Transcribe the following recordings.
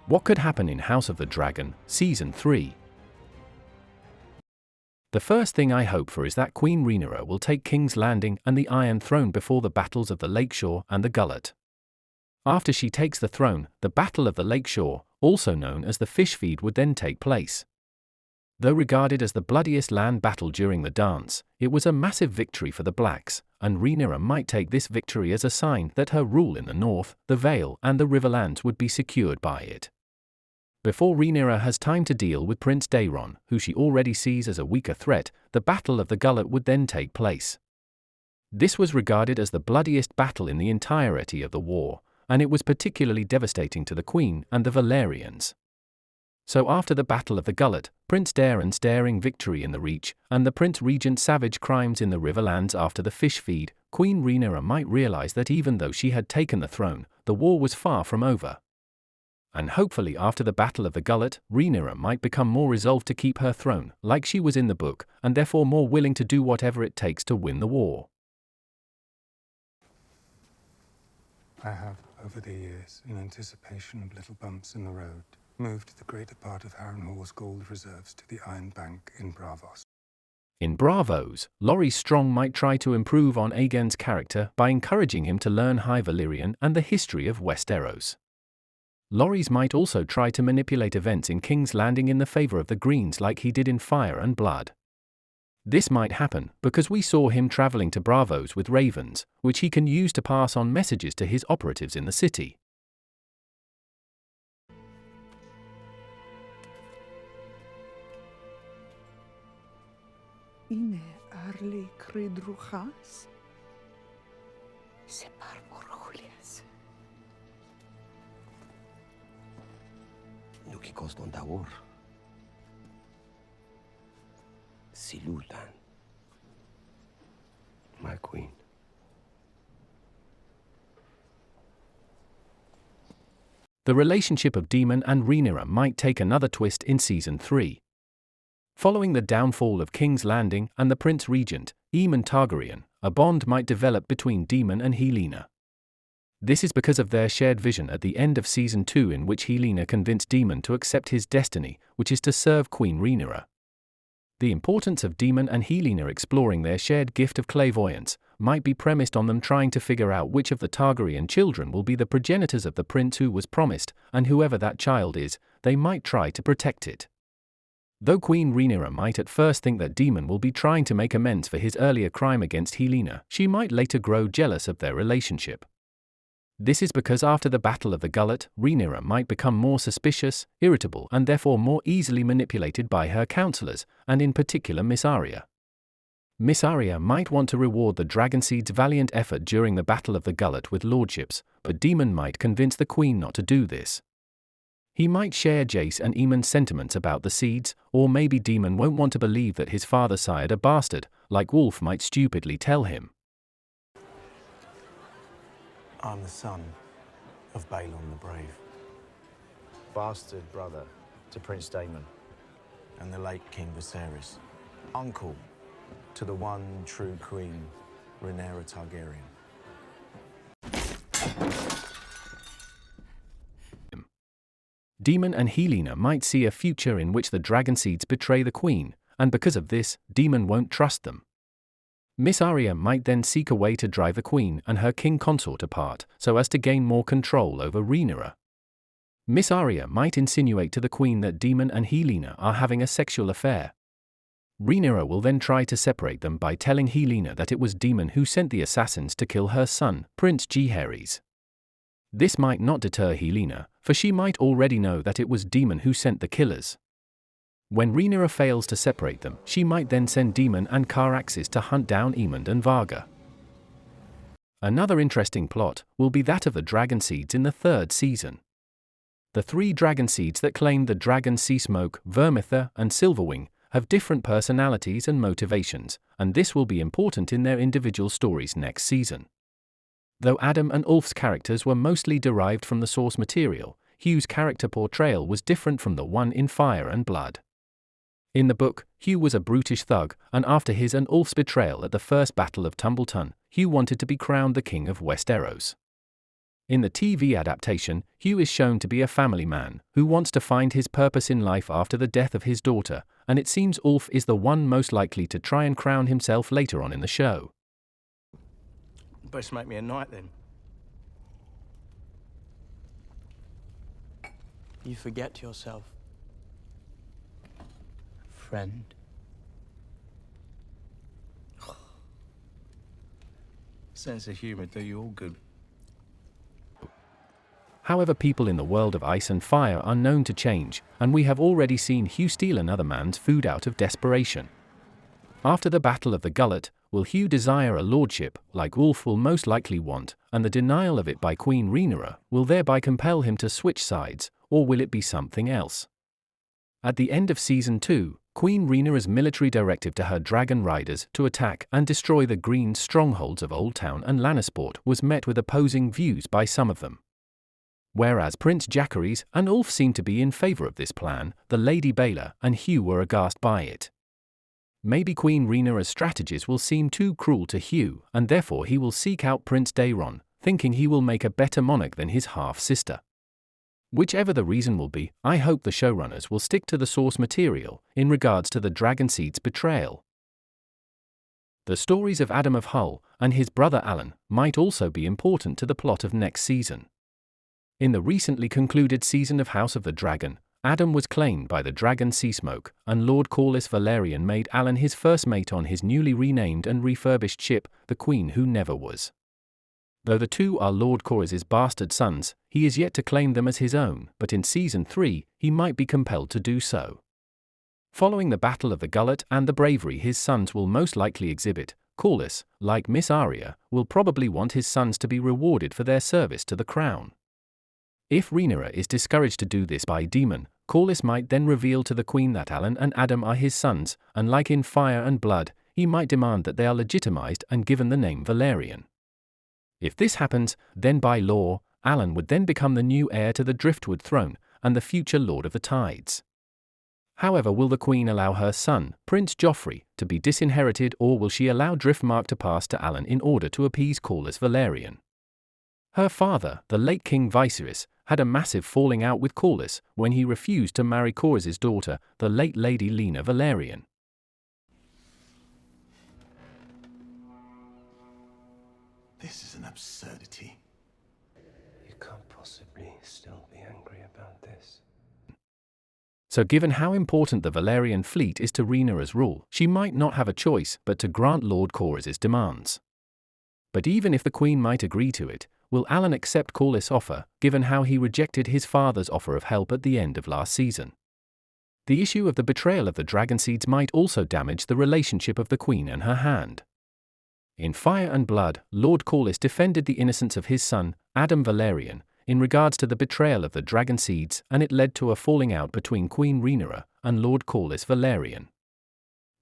What could happen in House of the Dragon, Season 3? The first thing I hope for is that Queen Rhaenyra will take King's Landing and the Iron Throne before the battles of the Lakeshore and the Gullet. After she takes the throne, the Battle of the Lakeshore, also known as the Fish Feed, would then take place. Though regarded as the bloodiest land battle during the dance, it was a massive victory for the Blacks, and Rhaenyra might take this victory as a sign that her rule in the north, the Vale and the Riverlands would be secured by it. Before Rhaenyra has time to deal with Prince Daeron, who she already sees as a weaker threat, the Battle of the Gullet would then take place. This was regarded as the bloodiest battle in the entirety of the war, and it was particularly devastating to the Queen and the Valyrians. So after the Battle of the Gullet, Prince Daeron's daring victory in the Reach, and the Prince Regent's savage crimes in the Riverlands after the Fish Feed, Queen Rhaenyra might realize that even though she had taken the throne, the war was far from over. And hopefully after the Battle of the Gullet, Rhaenyra might become more resolved to keep her throne, like she was in the book, and therefore more willing to do whatever it takes to win the war. I have, over the years, in anticipation of little bumps in the road, moved the greater part of Harrenhal's gold reserves to the Iron Bank in Braavos. In Braavos, Loras Strong might try to improve on Aegon's character by encouraging him to learn High Valyrian and the history of Westeros. Loras might also try to manipulate events in King's Landing in the favor of the Greens like he did in Fire and Blood. This might happen because we saw him traveling to Braavos with ravens, which he can use to pass on messages to his operatives in the city. Είναι άρλη κρυντρουχάς, σε παρμορχούλιας. Νουκικός τον ταούρ. Silutan. My queen. The relationship of Daemon and Rhaenyra might take another twist in Season 3. Following the downfall of King's Landing and the Prince Regent, Aemon Targaryen, a bond might develop between Daemon and Helaena. This is because of their shared vision at the end of Season 2 in which Helaena convinced Daemon to accept his destiny, which is to serve Queen Rhaenyra. The importance of Daemon and Helaena exploring their shared gift of clairvoyance might be premised on them trying to figure out which of the Targaryen children will be the progenitors of the prince who was promised, and whoever that child is, they might try to protect it. Though Queen Rhaenyra might at first think that Daemon will be trying to make amends for his earlier crime against Helaena, she might later grow jealous of their relationship. This is because after the Battle of the Gullet, Rhaenyra might become more suspicious, irritable and therefore more easily manipulated by her counselors, and in particular Miss Arya. Miss Arya might want to reward the Dragonseed's valiant effort during the Battle of the Gullet with lordships, but Daemon might convince the Queen not to do this. He might share Jace and Aemon's sentiments about the seeds, or maybe Daemon won't want to believe that his father sired a bastard, like Wolf might stupidly tell him. I'm the son of Balon the Brave. Bastard brother to Prince Daemon. And the late King Viserys. Uncle to the one true queen, Rhaenyra Targaryen. Daemon and Helaena might see a future in which the Dragonseeds betray the Queen, and because of this, Daemon won't trust them. Miss Arya might then seek a way to drive the Queen and her king consort apart, so as to gain more control over Rhaenyra. Miss Arya might insinuate to the Queen that Daemon and Helaena are having a sexual affair. Rhaenyra will then try to separate them by telling Helaena that it was Daemon who sent the assassins to kill her son, Prince Jaehaerys. This might not deter Helaena, for she might already know that it was Daemon who sent the killers. When Rhaenyra fails to separate them, she might then send Daemon and Caraxes to hunt down Aemond and Varga. Another interesting plot will be that of the Dragonseeds in the 3rd season. The 3 Dragonseeds that claim the dragon Seasmoke, Vermithor, and Silverwing have different personalities and motivations, and this will be important in their individual stories next season. Though Adam and Ulf's characters were mostly derived from the source material, Hugh's character portrayal was different from the one in Fire and Blood. In the book, Hugh was a brutish thug, and after his and Ulf's betrayal at the First Battle of Tumbleton, Hugh wanted to be crowned the King of Westeros. In the TV adaptation, Hugh is shown to be a family man who wants to find his purpose in life after the death of his daughter, and it seems Ulf is the one most likely to try and crown himself later on in the show. Best make me a knight then. You forget yourself, friend. Sense of humour do you all good. However, people in the world of ice and fire are known to change, and we have already seen Hugh steal another man's food out of desperation. After the Battle of the Gullet, will Hugh desire a lordship, like Ulf will most likely want, and the denial of it by Queen Rhaenyra will thereby compel him to switch sides, or will it be something else? At the end of Season 2, Queen Rhaenyra's military directive to her dragon riders to attack and destroy the green strongholds of Old Town and Lannisport was met with opposing views by some of them. Whereas Prince Jacaerys and Ulf seemed to be in favour of this plan, the Lady Baela and Hugh were aghast by it. Maybe Queen Rhaenyra's strategies will seem too cruel to Hugh, and therefore he will seek out Prince Daeron, thinking he will make a better monarch than his half-sister. Whichever the reason will be, I hope the showrunners will stick to the source material in regards to the Dragonseed's betrayal. The stories of Adam of Hull and his brother Alan might also be important to the plot of next season. In the recently concluded season of House of the Dragon, Adam was claimed by the dragon Seasmoke, and Lord Corlys Velaryon made Alan his first mate on his newly renamed and refurbished ship, the Queen Who Never Was. Though the two are Lord Corlys' bastard sons, he is yet to claim them as his own, but in Season 3, he might be compelled to do so. Following the Battle of the Gullet and the bravery his sons will most likely exhibit, Corlys, like Miss Arya, will probably want his sons to be rewarded for their service to the crown. If Rhaenyra is discouraged to do this by Daemon, Corlys might then reveal to the Queen that Alan and Adam are his sons, and like in Fire and Blood, he might demand that they are legitimized and given the name Velaryon. If this happens, then by law, Alan would then become the new heir to the Driftwood throne and the future Lord of the Tides. However, will the Queen allow her son, Prince Joffrey, to be disinherited, or will she allow Driftmark to pass to Alan in order to appease Corlys Velaryon? Her father, the late King Viserys, had a massive falling out with Corlys when he refused to marry Corlys' daughter, the late Lady Lena Velaryon. This is an absurdity. You can't possibly still be angry about this. So given how important the Velaryon fleet is to Rhaenyra's rule, she might not have a choice but to grant Lord Corlys' demands. But even if the Queen might agree to it, will Alan accept Corlys' offer, given how he rejected his father's offer of help at the end of last season? The issue of the betrayal of the Dragonseeds might also damage the relationship of the Queen and her hand. In Fire and Blood, Lord Corlys defended the innocence of his son, Adam Velaryon, in regards to the betrayal of the Dragonseeds, and it led to a falling out between Queen Rhaenyra and Lord Corlys Velaryon.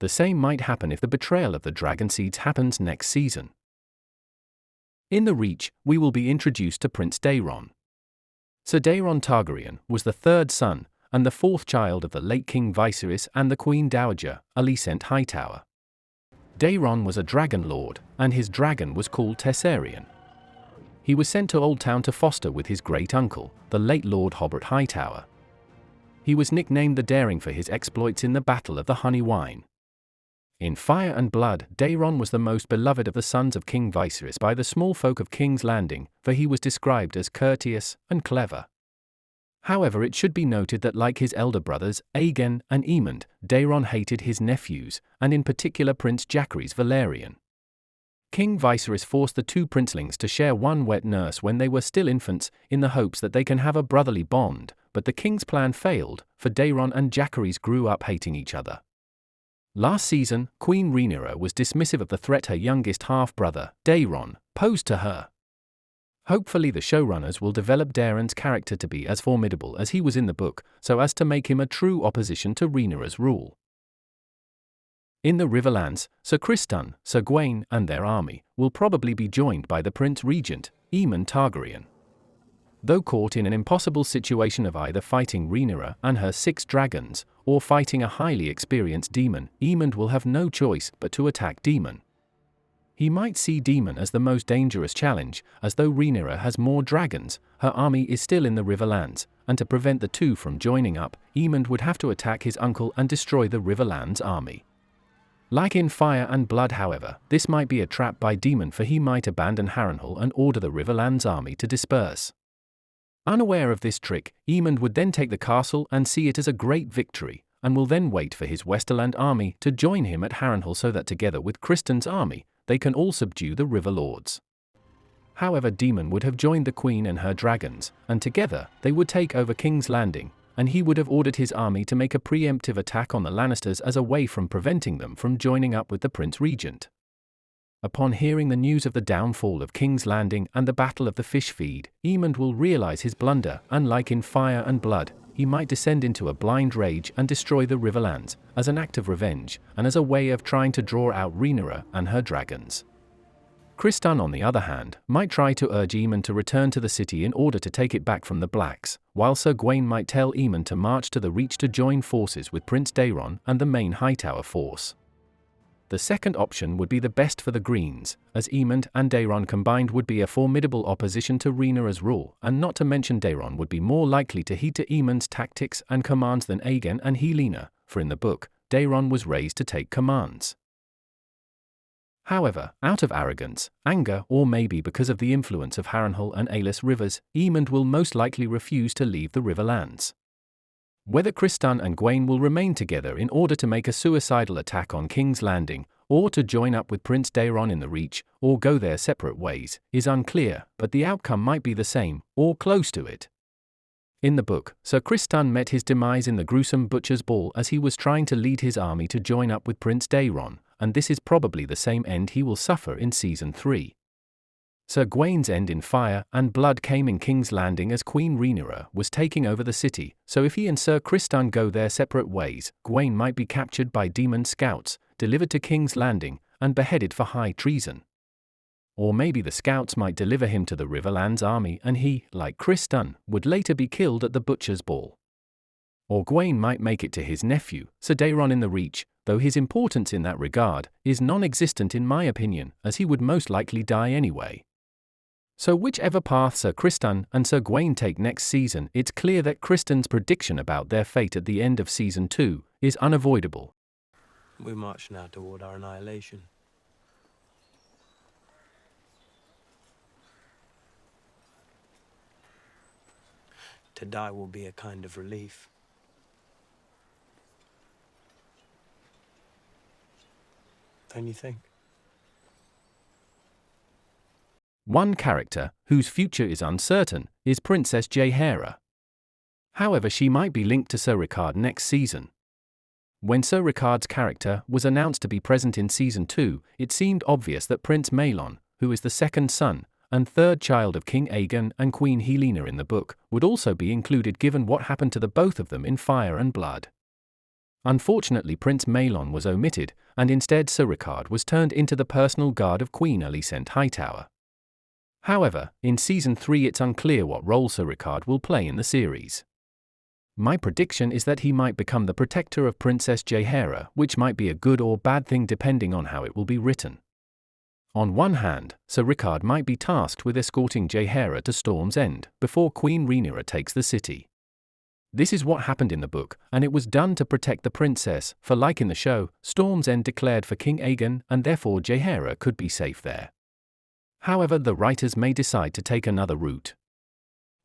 The same might happen if the betrayal of the Dragonseeds happens next season. In The Reach, we will be introduced to Prince Daeron. Sir Daeron Targaryen was the third son and the fourth child of the late King Viserys and the Queen Dowager, Alicent Hightower. Daeron was a dragon lord, and his dragon was called Tessarion. He was sent to Old Town to foster with his great-uncle, the late Lord Hobbert Hightower. He was nicknamed the Daring for his exploits in the Battle of the Honey Wine. In Fire and Blood, Daeron was the most beloved of the sons of King Viserys by the small folk of King's Landing, for he was described as courteous and clever. However, it should be noted that like his elder brothers, Aegon and Aemond, Daeron hated his nephews, and in particular Prince Jacaerys Velaryon. King Viserys forced the two princelings to share one wet nurse when they were still infants, in the hopes that they can have a brotherly bond, but the king's plan failed, for Daeron and Jacaerys grew up hating each other. Last season, Queen Rhaenyra was dismissive of the threat her youngest half-brother, Daeron, posed to her. Hopefully the showrunners will develop Daeron's character to be as formidable as he was in the book, so as to make him a true opposition to Rhaenyra's rule. In the Riverlands, Sir Criston, Sir Gawain, and their army will probably be joined by the Prince Regent, Aemon Targaryen. Though caught in an impossible situation of either fighting Rhaenyra and her 6 dragons, or fighting a highly experienced demon, Aemond will have no choice but to attack Daemon. he might see Daemon as the most dangerous challenge, as though Rhaenyra has more dragons, her army is still in the Riverlands, and to prevent the two from joining up, Aemond would have to attack his uncle and destroy the Riverlands army. Like in Fire and Blood, however, this might be a trap by Daemon, for he might abandon Harrenhal and order the Riverlands army to disperse. Unaware of this trick, Aemond would then take the castle and see it as a great victory, and will then wait for his Westerland army to join him at Harrenhal so that together with Criston's army, they can all subdue the River Lords. However, Daemon would have joined the Queen and her dragons, and together they would take over King's Landing, and he would have ordered his army to make a preemptive attack on the Lannisters as a way from preventing them from joining up with the Prince Regent. Upon hearing the news of the downfall of King's Landing and the Battle of the Fish Feed, Aemond will realize his blunder, and like in Fire and Blood, he might descend into a blind rage and destroy the Riverlands, as an act of revenge, and as a way of trying to draw out Rhaenyra and her dragons. Criston, on the other hand, might try to urge Aemond to return to the city in order to take it back from the Blacks, while Sir Gawain might tell Aemond to march to the Reach to join forces with Prince Daeron and the main Hightower force. The second option would be the best for the Greens, as Aemond and Daeron combined would be a formidable opposition to Rhaenyra's rule, and not to mention Daeron would be more likely to heed to Aemond's tactics and commands than Aegon and Helaena, for in the book, Daeron was raised to take commands. However, out of arrogance, anger, or maybe because of the influence of Harrenhal and Aelys rivers, Aemond will most likely refuse to leave the Riverlands. Whether Criston and Gawain will remain together in order to make a suicidal attack on King's Landing, or to join up with Prince Daeron in the Reach, or go their separate ways, is unclear, but the outcome might be the same, or close to it. In the book, Sir Criston met his demise in the gruesome Butcher's Ball as he was trying to lead his army to join up with Prince Daeron, and this is probably the same end he will suffer in Season 3. Sir Gawain's end in Fire and Blood came in King's Landing as Queen Rhaenyra was taking over the city, so if he and Sir Criston go their separate ways, Gawain might be captured by Daemon scouts, delivered to King's Landing, and beheaded for high treason. Or maybe the scouts might deliver him to the Riverlands army and he, like Criston, would later be killed at the Butcher's Ball. Or Gawain might make it to his nephew, Sir Daeron in the Reach, though his importance in that regard is non-existent in my opinion, as he would most likely die anyway. So whichever path Sir Criston and Sir Gawain take next season, it's clear that Criston's prediction about their fate at the end of Season 2 is unavoidable. We march now toward our annihilation. To die will be a kind of relief. Don't you think? One character, whose future is uncertain, is Princess Rhaenyra. However, she might be linked to Sir Rickard next season. When Sir Rickard's character was announced to be present in Season 2, it seemed obvious that Prince Maelon, who is the second son and third child of King Aegon and Queen Helaena in the book, would also be included given what happened to the both of them in Fire and Blood. Unfortunately, Prince Maelon was omitted, and instead Sir Rickard was turned into the personal guard of Queen Alicent Hightower. However, in Season 3 it's unclear what role Sir Rickard will play in the series. My prediction is that he might become the protector of Princess Rhaenyra, which might be a good or bad thing depending on how it will be written. On one hand, Sir Rickard might be tasked with escorting Rhaenyra to Storm's End before Queen Rhaenyra takes the city. This is what happened in the book, and it was done to protect the princess, for like in the show, Storm's End declared for King Aegon and therefore Rhaenyra could be safe there. However, the writers may decide to take another route.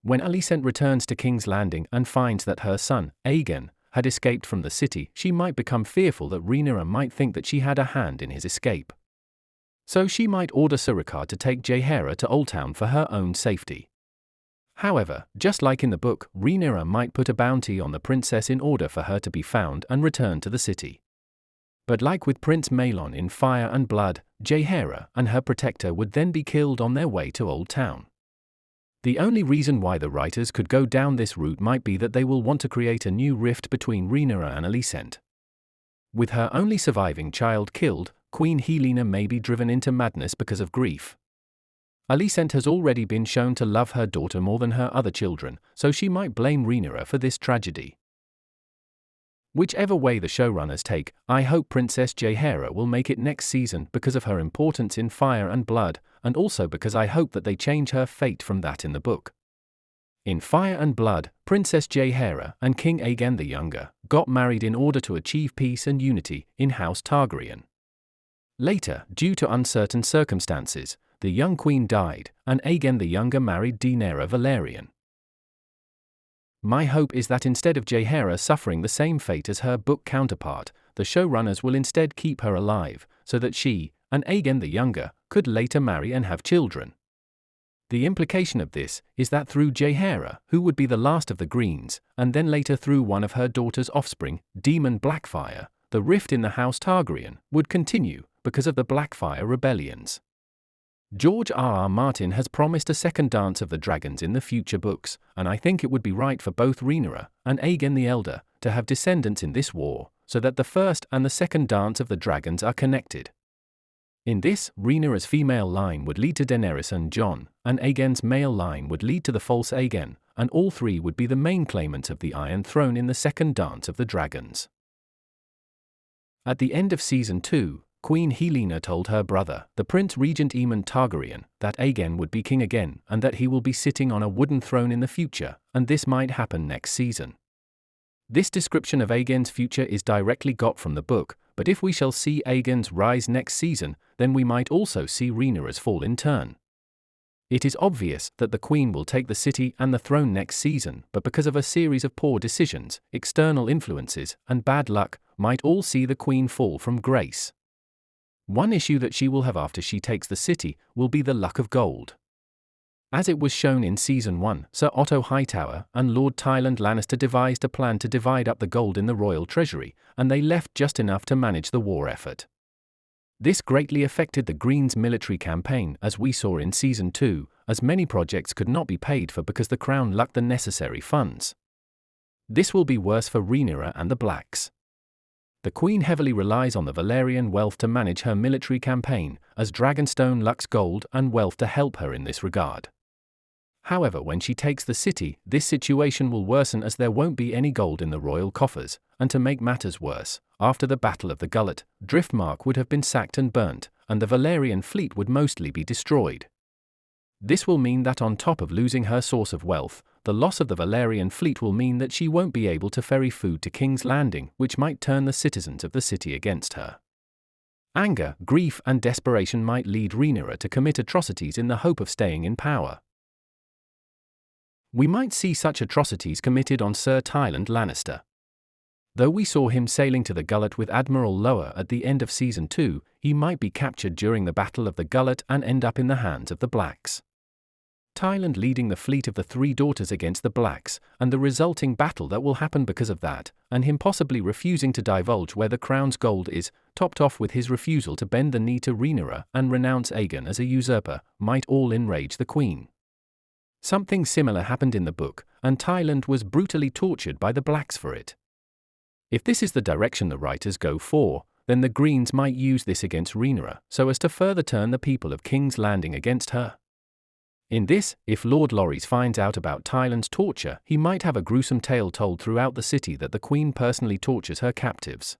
When Alicent returns to King's Landing and finds that her son, Aegon, had escaped from the city, she might become fearful that Rhaenyra might think that she had a hand in his escape. So she might order Sir Rickard to take Rhaenyra to Oldtown for her own safety. However, just like in the book, Rhaenyra might put a bounty on the princess in order for her to be found and returned to the city. But like with Prince Maelon in Fire and Blood, Rhaenyra and her protector would then be killed on their way to Oldtown. The only reason why the writers could go down this route might be that they will want to create a new rift between Rhaenyra and Alicent. With her only surviving child killed, Queen Helaena may be driven into madness because of grief. Alicent has already been shown to love her daughter more than her other children, so she might blame Rhaenyra for this tragedy. Whichever way the showrunners take, I hope Princess Rhaenyra will make it next season because of her importance in Fire and Blood, and also because I hope that they change her fate from that in the book. In Fire and Blood, Princess Rhaenyra and King Aegon the Younger got married in order to achieve peace and unity in House Targaryen. Later, due to uncertain circumstances, the young queen died, and Aegon the Younger married Rhaenyra Valerian. My hope is that instead of Rhaenyra suffering the same fate as her book counterpart, the showrunners will instead keep her alive, so that she, and Aegon the Younger, could later marry and have children. The implication of this is that through Rhaenyra, who would be the last of the Greens, and then later through one of her daughter's offspring, Daemon Blackfyre, the rift in the House Targaryen would continue because of the Blackfyre rebellions. George R.R. Martin has promised a second Dance of the Dragons in the future books, and I think it would be right for both Rhaenyra and Aegon the Elder to have descendants in this war, so that the first and the second Dance of the Dragons are connected. In this, Rhaenyra's female line would lead to Daenerys and Jon, and Aegon's male line would lead to the false Aegon, and all three would be the main claimants of the Iron Throne in the second Dance of the Dragons. At the end of Season 2, Queen Helaena told her brother, the Prince Regent Aemon Targaryen, that Aegon would be king again and that he will be sitting on a wooden throne in the future, and this might happen next season. This description of Aegon's future is directly got from the book, but if we shall see Aegon's rise next season, then we might also see Rhaenyra's fall in turn. It is obvious that the Queen will take the city and the throne next season, but because of a series of poor decisions, external influences, and bad luck, might all see the Queen fall from grace. One issue that she will have after she takes the city will be the luck of gold. As it was shown in Season 1, Sir Otto Hightower and Lord Tywin Lannister devised a plan to divide up the gold in the royal treasury, and they left just enough to manage the war effort. This greatly affected the Greens' military campaign, as we saw in Season 2, as many projects could not be paid for because the Crown lacked the necessary funds. This will be worse for Rhaenyra and the Blacks. The Queen heavily relies on the Valyrian wealth to manage her military campaign, as Dragonstone lacks gold and wealth to help her in this regard. However, when she takes the city, this situation will worsen as there won't be any gold in the royal coffers, and to make matters worse, after the Battle of the Gullet, Driftmark would have been sacked and burnt, and the Valyrian fleet would mostly be destroyed. This will mean that on top of losing her source of wealth, the loss of the Valyrian fleet will mean that she won't be able to ferry food to King's Landing, which might turn the citizens of the city against her. Anger, grief and desperation might lead Rhaenyra to commit atrocities in the hope of staying in power. We might see such atrocities committed on Sir Tywin Lannister. Though we saw him sailing to the Gullet with Admiral Lower at the end of Season 2, he might be captured during the Battle of the Gullet and end up in the hands of the Blacks. Tywin leading the fleet of the Three Daughters against the Blacks, and the resulting battle that will happen because of that, and him possibly refusing to divulge where the Crown's gold is, topped off with his refusal to bend the knee to Rhaenyra and renounce Aegon as a usurper, might all enrage the Queen. Something similar happened in the book, and Tywin was brutally tortured by the Blacks for it. If this is the direction the writers go for, then the Greens might use this against Rhaenyra so as to further turn the people of King's Landing against her. In this, if Lord Lorys finds out about Tywin's torture, he might have a gruesome tale told throughout the city that the Queen personally tortures her captives.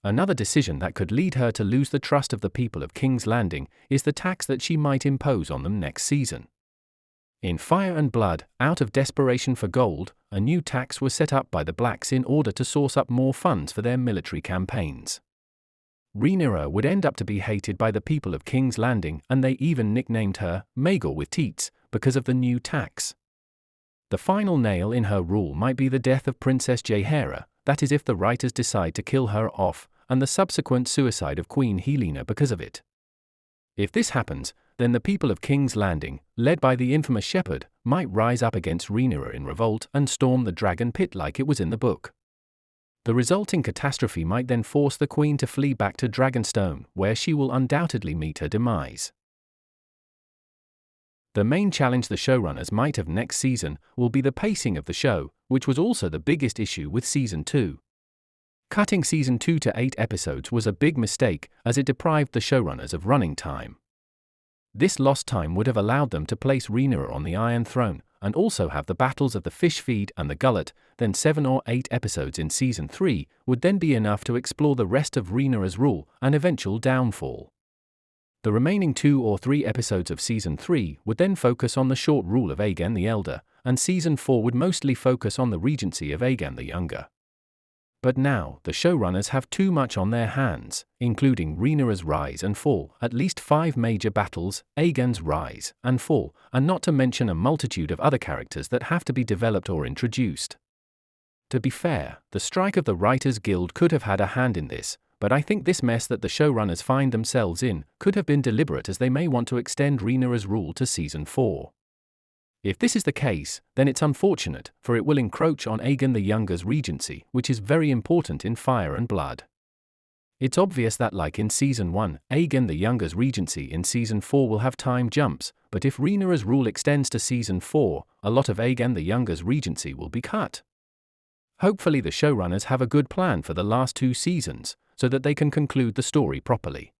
Another decision that could lead her to lose the trust of the people of King's Landing is the tax that she might impose on them next season. In Fire and Blood, out of desperation for gold, a new tax was set up by the Blacks in order to source up more funds for their military campaigns. Rhaenyra would end up to be hated by the people of King's Landing, and they even nicknamed her Maegor with Teats because of the new tax. The final nail in her rule might be the death of Princess Rhaenyra, that is if the writers decide to kill her off, and the subsequent suicide of Queen Helaena because of it. If this happens, then the people of King's Landing, led by the infamous shepherd, might rise up against Rhaenyra in revolt and storm the dragon pit like it was in the book. The resulting catastrophe might then force the Queen to flee back to Dragonstone, where she will undoubtedly meet her demise. The main challenge the showrunners might have next season will be the pacing of the show, which was also the biggest issue with Season 2. Cutting Season 2 to 8 episodes was a big mistake, as it deprived the showrunners of running time. This lost time would have allowed them to place Rhaenyra on the Iron Throne, and also have the battles of the Fish Feed and the Gullet, then 7 or 8 episodes in Season 3 would then be enough to explore the rest of Rhaenyra's rule and eventual downfall. The remaining 2 or 3 episodes of Season 3 would then focus on the short rule of Aegon the Elder, and Season 4 would mostly focus on the regency of Aegon the Younger. But now, the showrunners have too much on their hands, including Rhaenyra's rise and fall, at least 5 major battles, Aegon's rise and fall, and not to mention a multitude of other characters that have to be developed or introduced. To be fair, the strike of the Writers' Guild could have had a hand in this, but I think this mess that the showrunners find themselves in could have been deliberate, as they may want to extend Rhaenyra's rule to Season 4. If this is the case, then it's unfortunate, for it will encroach on Aegon the Younger's regency, which is very important in Fire and Blood. It's obvious that, like in Season 1, Aegon the Younger's regency in Season 4 will have time jumps, but if Rhaenyra's rule extends to Season 4, a lot of Aegon the Younger's regency will be cut. Hopefully the showrunners have a good plan for the last 2 seasons, so that they can conclude the story properly.